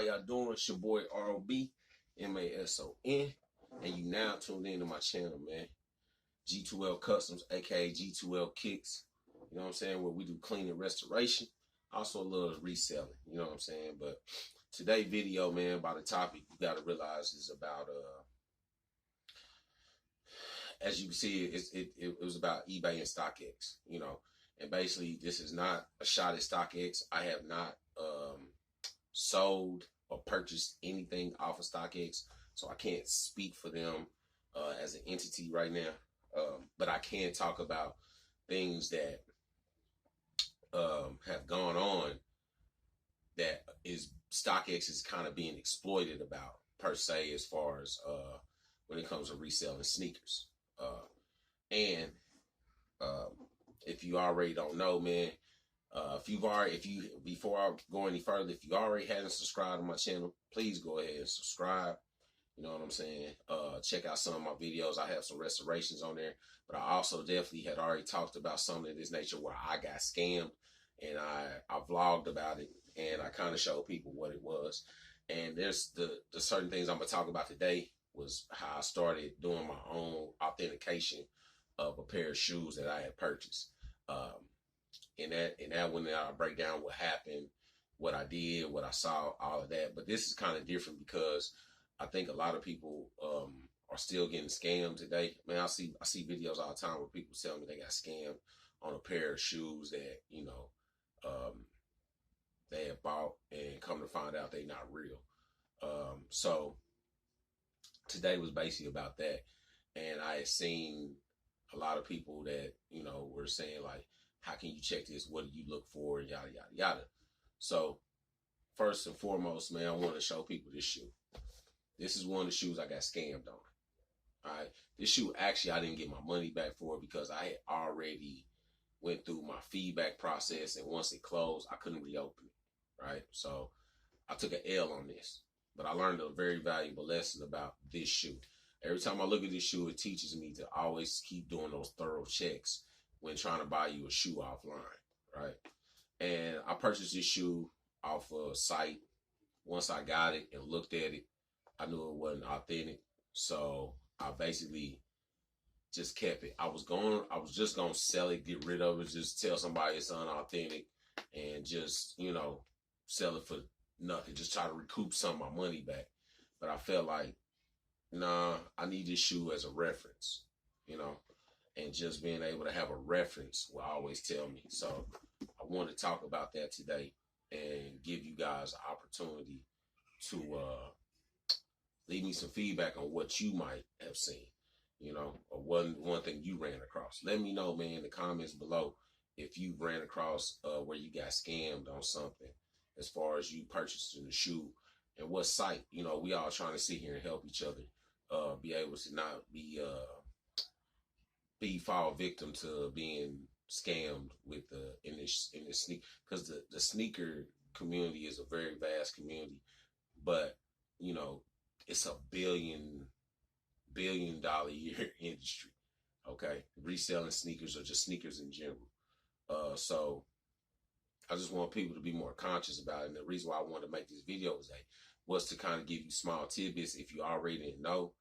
How y'all doing? It's your boy ROB, MASON, and you now tuned into my channel, man. G2L Customs, aka G2L Kicks. You know what I'm saying? Where we do cleaning, restoration, also a little reselling. You know what I'm saying? But today's video, man, by the topic you got to realize is about as you can see, it was about eBay and stockx. You know, and basically this is not a shot at stockx. I have not sold or purchased anything off of stockx, so I can't speak for them as an entity right now. But I can talk about things that have gone on that is stockx is kind of being exploited about, per se, as far as when it comes to reselling sneakers. And if you already don't know, man, before I go any further, if you already haven't subscribed to my channel, please go ahead and subscribe. You know what I'm saying? Check out some of my videos. I have some restorations on there, but I also definitely had already talked about something of this nature where I got scammed, and I vlogged about it, and I kind of showed people what it was. And there's the certain things I'm gonna talk about today was how I started doing my own authentication of a pair of shoes that I had purchased. In that one, I'll break down what happened, what I did, what I saw, all of that. But this is kind of different because I think a lot of people are still getting scammed today. Man, I see videos all the time where people tell me they got scammed on a pair of shoes that, you know, they had bought, and come to find out they not real. So today was basically about that. And I had seen a lot of people that, you know, were saying like, how can you check this? What do you look for? Yada, yada, yada. So first and foremost, man, I want to show people this shoe. This is one of the shoes I got scammed on. All right. This shoe, actually, I didn't get my money back for it because I had already went through my feedback process, and once it closed, I couldn't reopen it. Right. So I took an L on this, but I learned a very valuable lesson about this shoe. Every time I look at this shoe, it teaches me to always keep doing those thorough checks when trying to buy you a shoe offline, right? And I purchased this shoe off a site. Once I got it and looked at it, I knew it wasn't authentic. So I basically just kept it. I was just gonna sell it, get rid of it, just tell somebody it's unauthentic, and just, you know, sell it for nothing, just try to recoup some of my money back. But I felt like, nah, I need this shoe as a reference, you know, and just being able to have a reference will always tell me. So I want to talk about that today and give you guys an opportunity to leave me some feedback on what you might have seen, you know, or one thing you ran across. Let me know, man, in the comments below if you ran across where you got scammed on something as far as you purchasing the shoe, and what site. You know, we all trying to sit here and help each other be able to not fall victim to being scammed with in this sneak, because the sneaker community is a very vast community, but you know, it's a billion dollar a year industry. Okay, reselling sneakers or just sneakers in general. So I just want people to be more conscious about it. And the reason why I wanted to make this video was to kind of give you small tidbits. If you already didn't know,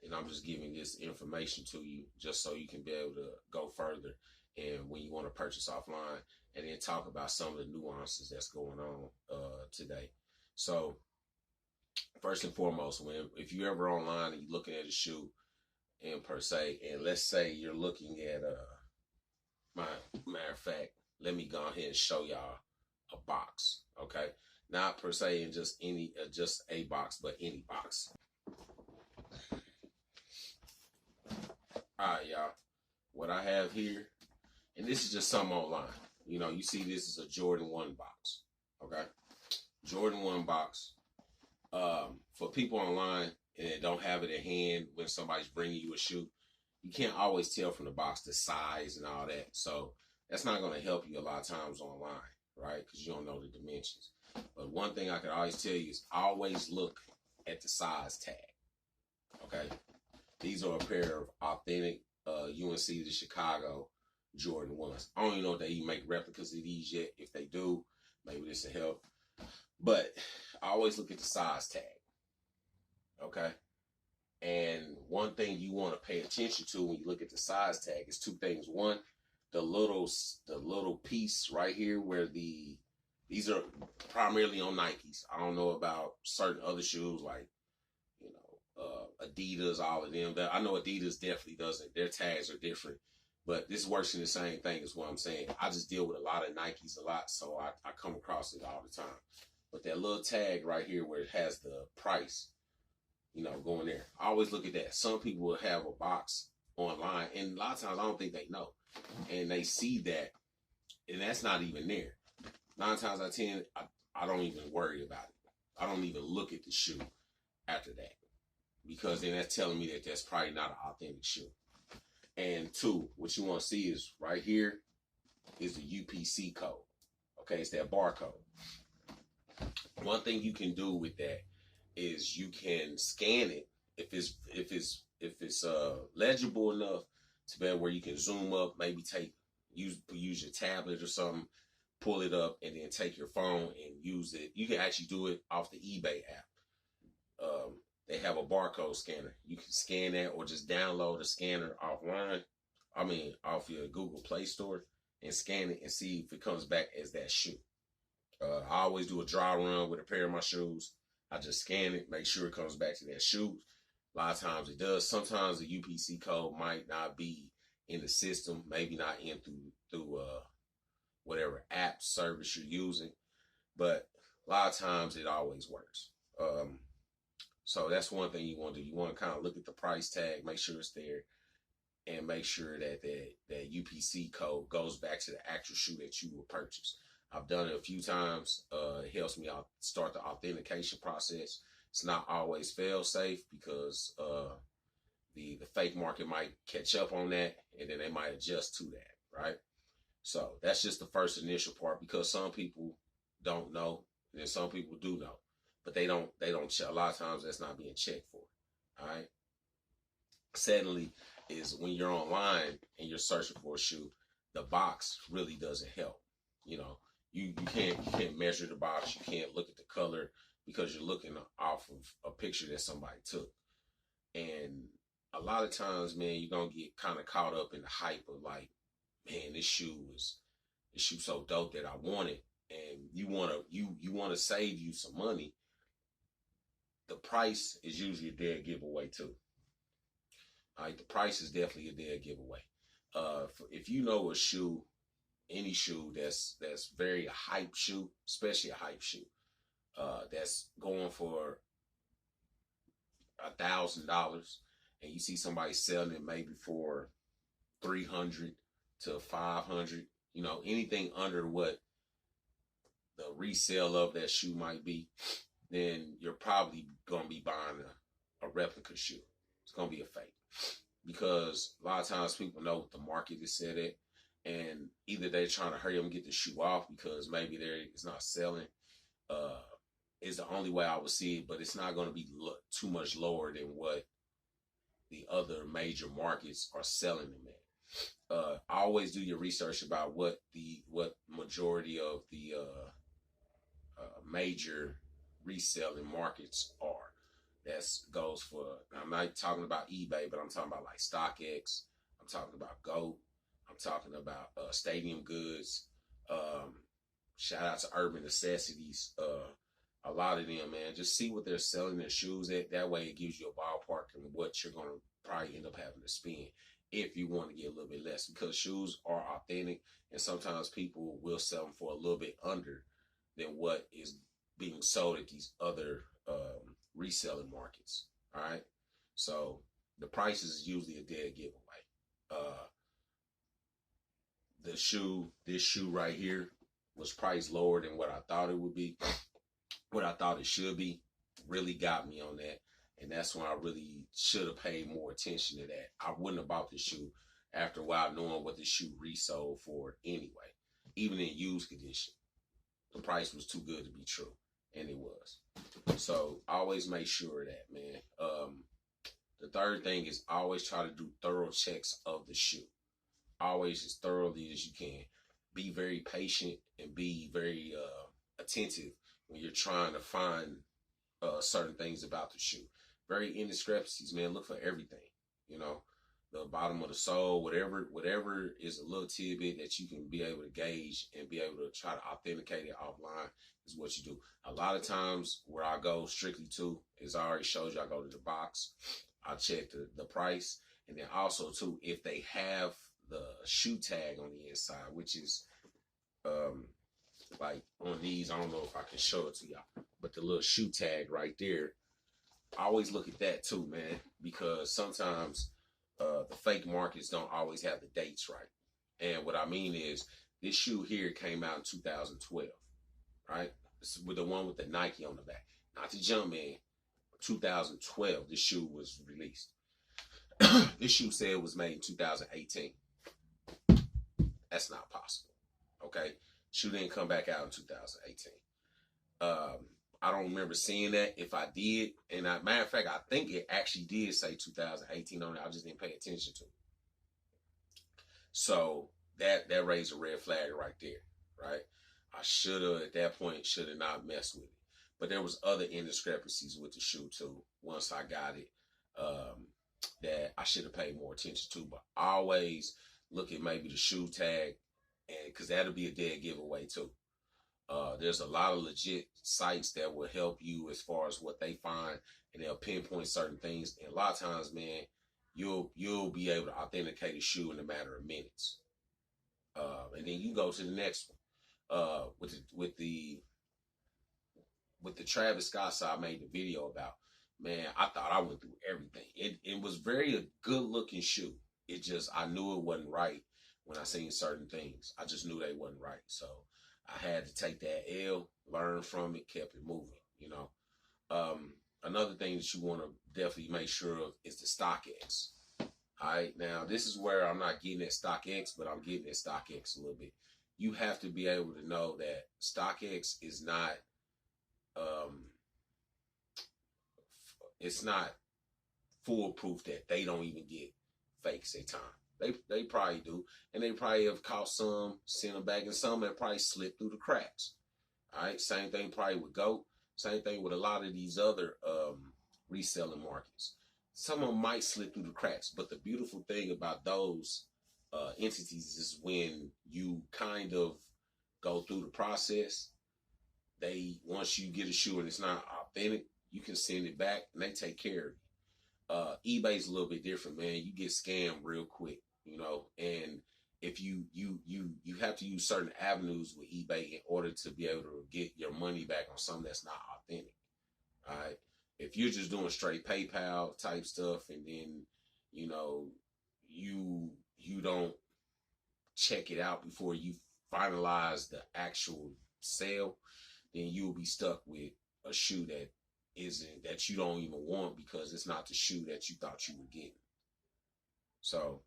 and I'm just giving this information to you just so you can be able to go further and when you want to purchase offline, and then talk about some of the nuances that's going on today. So first and foremost, if you're ever online and you're looking at a shoe, and per se, and let's say you're looking at matter of fact, let me go ahead and show y'all a box, okay? Not per se in just just a box, but any box. All right, y'all. What I have here, and this is just some online. You know, you see this is a Jordan 1 box, okay? Jordan 1 box. For people online and don't have it at hand when somebody's bringing you a shoe, you can't always tell from the box the size and all that. So that's not going to help you a lot of times online, right? Because you don't know the dimensions. But one thing I can always tell you is always look at the size tag, okay? These are a pair of authentic UNC to Chicago Jordan 1s. I don't even know if they even make replicas of these yet. If they do, maybe this will help. But I always look at the size tag. Okay. And one thing you want to pay attention to when you look at the size tag is two things. One, the little piece right here where these are primarily on Nikes. I don't know about certain other shoes like, Adidas, all of them. I know Adidas definitely doesn't. Their tags are different. But this works in the same thing is what I'm saying. I just deal with a lot of Nikes a lot, so I come across it all the time. But that little tag right here where it has the price, going there. I always look at that. Some people will have a box online, and a lot of times I don't think they know. And they see that, and that's not even there. 9 times out of 10, I don't even worry about it. I don't even look at the shoe after that. Because then that's telling me that that's probably not an authentic shoe. And 2, what you want to see is right here is the UPC code. Okay, it's that barcode. One thing you can do with that is you can scan it if it's legible enough to be where you can zoom up, maybe use your tablet or something, pull it up, and then take your phone and use it. You can actually do it off the eBay app. They have a barcode scanner. You can scan that or just download the scanner offline. Off your Google Play Store and scan it and see if it comes back as that shoe. I always do a dry run with a pair of my shoes. I just scan it, make sure it comes back to that shoe. A lot of times it does. Sometimes the UPC code might not be in the system, maybe not in through whatever app service you're using, but a lot of times it always works. So that's one thing you want to do. You want to kind of look at the price tag, make sure it's there, and make sure that that UPC code goes back to the actual shoe that you will purchase. I've done it a few times. It helps me out start the authentication process. It's not always fail safe because the fake market might catch up on that, and then they might adjust to that, right? So that's just the first initial part because some people don't know, and then some people do know. But they don't check. A lot of times that's not being checked for. All right. Secondly, is when you're online and you're searching for a shoe, the box really doesn't help. You can't measure the box. You can't look at the color because you're looking off of a picture that somebody took. And a lot of times, man, you're gonna get kind of caught up in the hype of like, man, this shoe so dope that I want it, and you wanna save you some money. The price is usually a dead giveaway too. All right, the price is definitely a dead giveaway. If you know a shoe, any shoe that's very hype shoe, especially a hype shoe, that's going for $1,000, and you see somebody selling it maybe for 300 to 500, anything under what the resale of that shoe might be, then you're probably going to be buying a replica shoe. It's going to be a fake. Because a lot of times people know what the market is set at, and either they're trying to hurry up and get the shoe off because maybe it's not selling. Is the only way I would see it, but it's not going to be too much lower than what the other major markets are selling them at. Always do your research about what majority of the major reselling markets are. That goes for, I'm not talking about eBay, but I'm talking about like StockX. I'm talking about GOAT. I'm talking about Stadium Goods. Shout out to Urban Necessities. A lot of them, man, just see what they're selling their shoes at. That way it gives you a ballpark and what you're going to probably end up having to spend if you want to get a little bit less, because shoes are authentic and sometimes people will sell them for a little bit under than what is being sold at these other reselling markets. All right. So the price is usually a dead giveaway. This shoe right here was priced lower than what I thought it would be, what I thought it should be. Really got me on that. And that's when I really should have paid more attention to that. I wouldn't have bought this shoe after a while knowing what the shoe resold for anyway. Even in used condition, the price was too good to be true. And it was. So always make sure of that, man. The third thing is always try to do thorough checks of the shoe. Always as thoroughly as you can. Be very patient and be very attentive when you're trying to find certain things about the shoe. Very indiscrepancies, man. Look for everything. You know, the bottom of the sole, whatever is a little tidbit that you can be able to gauge and be able to try to authenticate it offline is what you do. A lot of times where I go strictly to is I already showed you. I go to the box, I check the price, and then also too if they have the shoe tag on the inside, which is like on these. I don't know if I can show it to y'all, but the little shoe tag right there. I always look at that too, man, because sometimes the fake markets don't always have the dates right. And what I mean is, this shoe here came out in 2012, right? This is with the one with the Nike on the back, not the Jumpman. 2012, this shoe was released. This shoe said it was made in 2018. That's not possible. Okay, shoe didn't come back out in 2018. I don't remember seeing that. If I did, and matter of fact, I think it actually did say 2018 on it. I just didn't pay attention to it. So that raised a red flag right there, right? I should have at that point not messed with it. But there was other indiscrepancies with the shoe too. Once I got it, that I should have paid more attention to. But always look at maybe the shoe tag, and because that'll be a dead giveaway too. There's a lot of legit sites that will help you as far as what they find, and they'll pinpoint certain things. And a lot of times, man, you'll be able to authenticate a shoe in a matter of minutes. And then you go to the next one. With the Travis Scott side I made the video about, man, I thought I went through everything. It was very a good looking shoe. It just, I knew it wasn't right when I seen certain things. I just knew they wasn't right. So I had to take that L, learn from it, kept it moving, you know. Another thing that you want to definitely make sure of is the stockx. All right, now this is where I'm not getting at stockx, but I'm getting at stockx a little bit. You have to be able to know that stockx is not, it's not foolproof that they don't even get fakes at time. They probably do, and they probably have caught some, sent them back, and some that probably slipped through the cracks. All right, same thing probably with GOAT. Same thing with a lot of these other reselling markets. Some of them might slip through the cracks, but the beautiful thing about those entities is when you kind of go through the process, once you get a shoe and it's not authentic, you can send it back and they take care of it. eBay's a little bit different, man. You get scammed real quick, you know, and if you have to use certain avenues with eBay in order to be able to get your money back on something that's not authentic. All right. If you're just doing straight PayPal type stuff, and then, you know, you don't check it out before you finalize the actual sale, then you'll be stuck with a shoe that you don't even want because it's not the shoe that you thought you were getting. So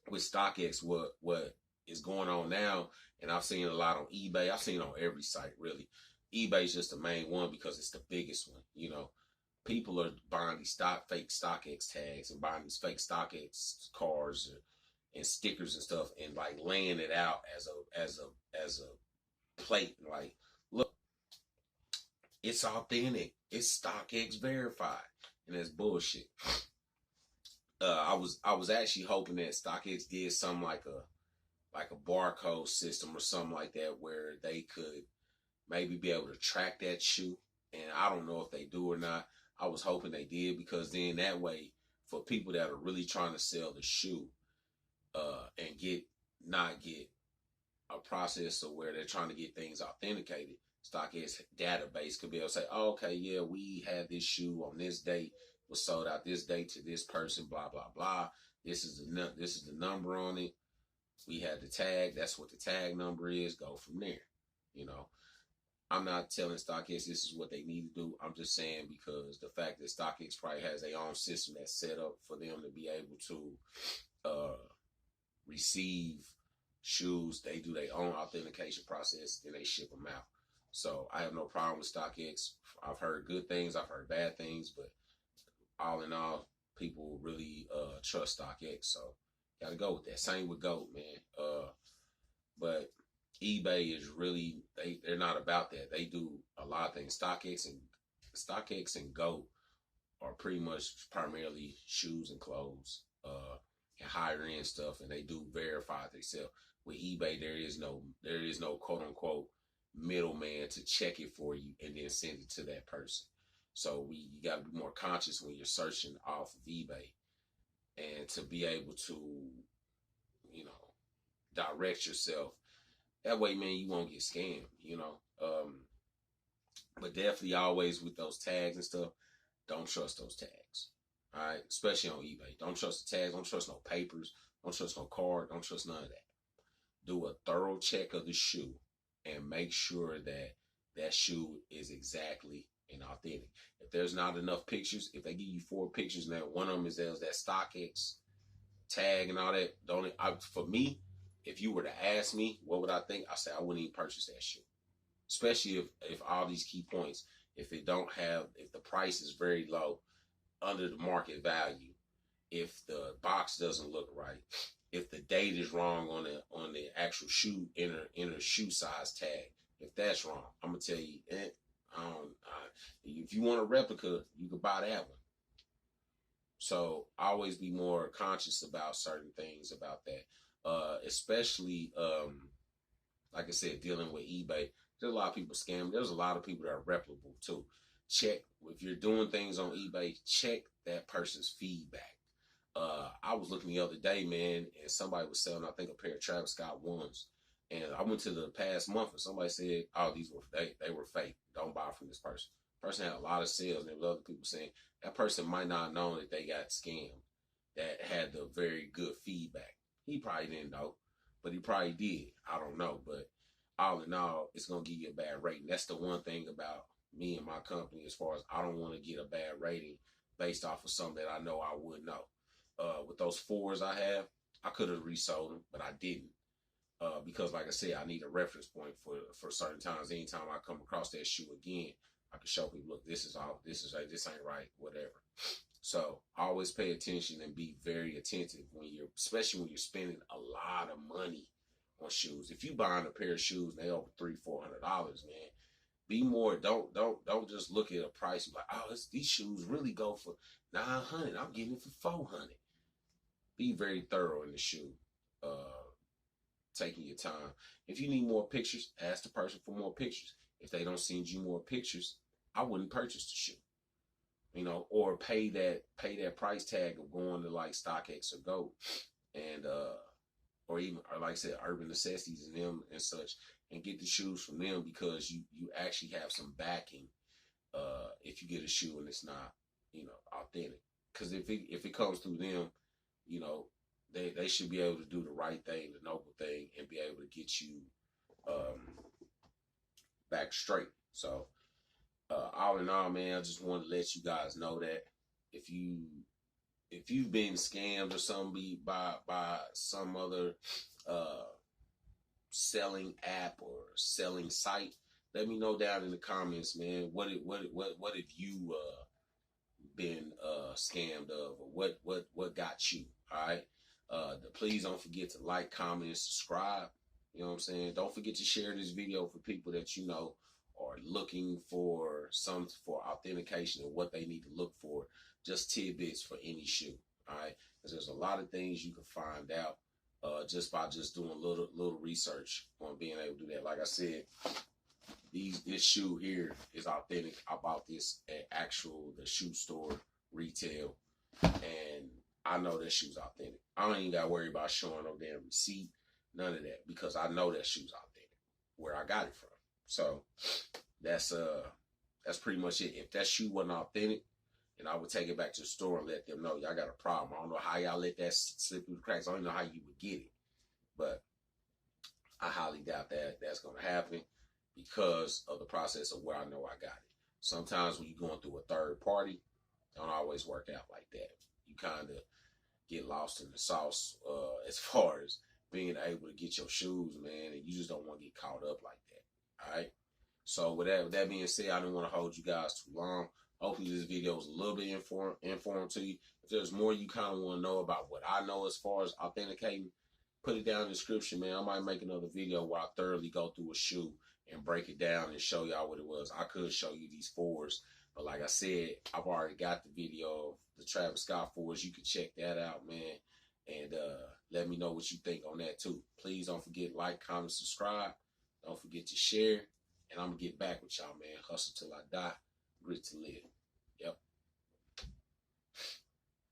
with StockX, what is going on now, and I've seen a lot on eBay. I've seen it on every site, really. eBay's just the main one because it's the biggest one. You know, people are buying these fake StockX tags and buying these fake StockX cars and stickers and stuff, and like laying it out as a plate. Like, look, it's authentic. It's StockX verified, and that's bullshit. I was actually hoping that StockX did something like a barcode system or something like that, where they could maybe be able to track that shoe. And I don't know if they do or not. I was hoping they did, because then that way, for people that are really trying to sell the shoe, and not get a process of where they're trying to get things authenticated, StockX database could be able to say, oh, okay, yeah, we had this shoe on this date, was sold out this date to this person, blah blah blah. This is the number on it. We had the tag. That's what the tag number is. Go from there. You know, I'm not telling StockX this is what they need to do. I'm just saying, because the fact that StockX probably has their own system that's set up for them to be able to receive shoes. They do their own authentication process, and they ship them out. So I have no problem with StockX. I've heard good things. I've heard bad things, but all in all, people really trust StockX. So got to go with that. Same with GOAT, man. But eBay is really they're not about that. They do a lot of things. StockX and Go are pretty much primarily shoes and clothes, and higher end stuff, and they do verify themselves. With eBay, there is no quote unquote middleman to check it for you and then send it to that person. So you got to be more conscious when you're searching off of eBay, and to be able to, you know, direct yourself. That way, man, you won't get scammed, you know. But definitely always with those tags and stuff, don't trust those tags. All right, especially on eBay. Don't trust the tags. Don't trust no papers. Don't trust no card. Don't trust none of that. Do a thorough check of the shoe and make sure that that shoe is exactly and authentic. If there's not enough pictures, if they give you 4 pictures and that one of them is that StockX tag and all that, for me, if you were to ask me what would I think, I say I wouldn't even purchase that shoe. Especially if all these key points, if the price is very low, under the market value, if the box doesn't look right, if the date is wrong on the actual shoe inner shoe size tag, if that's wrong, I'm gonna tell you, if you want a replica, you can buy that one. So always be more conscious about certain things about that, especially like I said, dealing with eBay. There's a lot of people scam. There's a lot of people that are replicable too. Check if you're doing things on eBay. Check that person's feedback. I was looking the other day, man, and somebody was selling, I think, a pair of Travis Scott ones. And I went to the past month, and somebody said, "Oh, they were fake. Don't buy from this person." Person had a lot of sales, and there were other people saying that person might not know that they got scammed. That had the very good feedback. He probably didn't know, but he probably did. I don't know, but all in all, it's gonna give you a bad rating. That's the one thing about me and my company, as far as I don't want to get a bad rating based off of something that I know I would know. With those 4s I have, I could have resold them, but I didn't. Because like I said, I need a reference point for certain times. Anytime I come across that shoe again, I can show people, look, this ain't right, whatever. So always pay attention and be very attentive especially when you're spending a lot of money on shoes. If you buying a pair of shoes and they over $300-400, man, be more. Don't just look at a price and be like, oh, these shoes really go for $900. I'm getting it for $400. Be very thorough in the shoe. Taking your time. If you need more pictures, ask the person for more pictures. If they don't send you more pictures, I wouldn't purchase the shoe. You know, or pay that price tag of going to like StockX or Go, and or like I said, Urban Necessities and them and such, and get the shoes from them, because you actually have some backing. If you get a shoe and it's not, you know, authentic, because if it comes through them, you know, they should be able to do the right thing, the noble thing, and be able to get you back straight. So all in all, man, I just want to let you guys know that if you've been scammed or something by some other selling app or selling site, let me know down in the comments, man. What have you been scammed of, or what got you? All right. Please don't forget to like, comment, and subscribe. You know what I'm saying? Don't forget to share this video for people that you know are looking for authentication and what they need to look for. Just tidbits for any shoe. All right, because there's a lot of things you can find out just by doing a little research on being able to do that. Like I said, this shoe here is authentic. I bought this at the shoe store retail, and I know that shoe's authentic. I don't even got to worry about showing no damn receipt, none of that, because I know that shoe's authentic where I got it from. So that's pretty much it. If that shoe wasn't authentic, then I would take it back to the store and let them know y'all got a problem. I don't know how y'all let that slip through the cracks. I don't know how you would get it, but I highly doubt that's going to happen because of the process of where I know I got it. Sometimes when you're going through a third party, don't always work out like that. You kind of get lost in the sauce as far as being able to get your shoes, man, and you just don't want to get caught up like that. All right. So with that being said, I didn't want to hold you guys too long. Hopefully this video was a little bit informative to you. If there's more you kind of want to know about what I know as far as authenticating, put it down in the description, man. I might make another video where I thoroughly go through a shoe and break it down and show y'all what it was. I could show you these 4s, but like I said, I've already got the video of the Travis Scott 4s. You can check that out, man. And let me know what you think on that too. Please don't forget like, comment, subscribe. Don't forget to share. And I'm going to get back with y'all, man. Hustle till I die. Grit to live. Yep.